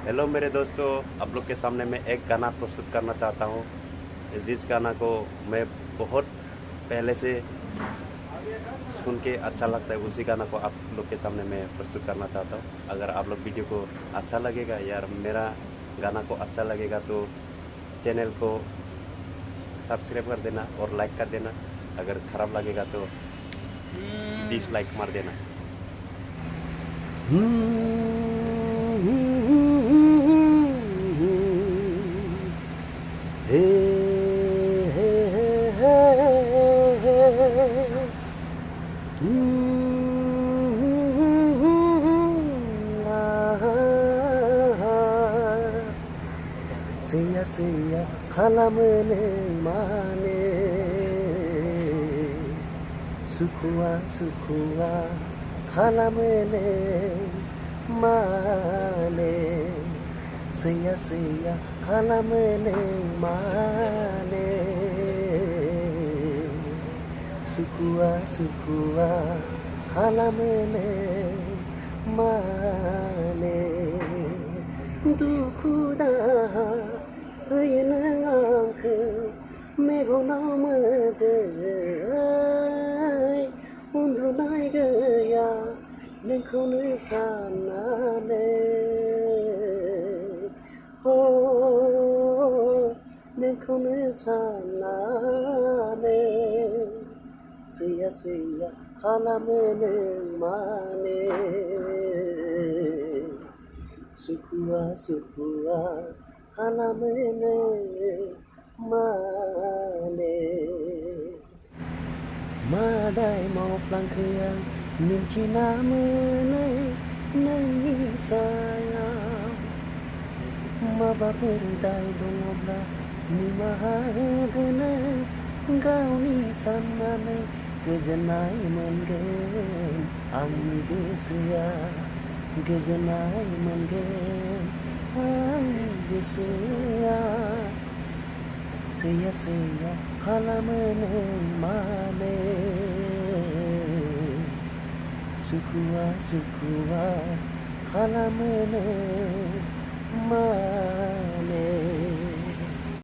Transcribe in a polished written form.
Hello मेरे दोस्तों, आप लोग के सामने मैं एक गाना प्रस्तुत करना चाहता हूँ, जिस गाना को मैं बहुत पहले से सुन के अच्छा लगता है। उसी गाना को आप लोग के सामने मैं प्रस्तुत करना चाहता हूँ। अगर आप लोग वीडियो को अच्छा लगेगा यार, मेरा गाना को अच्छा लगेगा तो चैनल को सब्सक्राइब कर देना और लाइक कर देना। अगर ख़राब लगेगा तो डिसलाइक मार देना। हे हे हे Sia sia kalamene mane Sukua sukua kalamene mane Sia sia kalamene mane Sukua sukua kalamene mane Dukuda Hayanang Megonamade Undunai Gaya Ninkunu Sanane Oh Ninkunu Sanane Sia Sia Kalamene Mane Sukua sukua kalamene mane Madai mau plangkeang minci namene nani sayang Maba perdai donobla ni mahadene Gau ni sanane kezenai mengen Ami gesia Gezenai mengen Ami gesia Sia sia kalamene mane Sukua sukua kalamene mane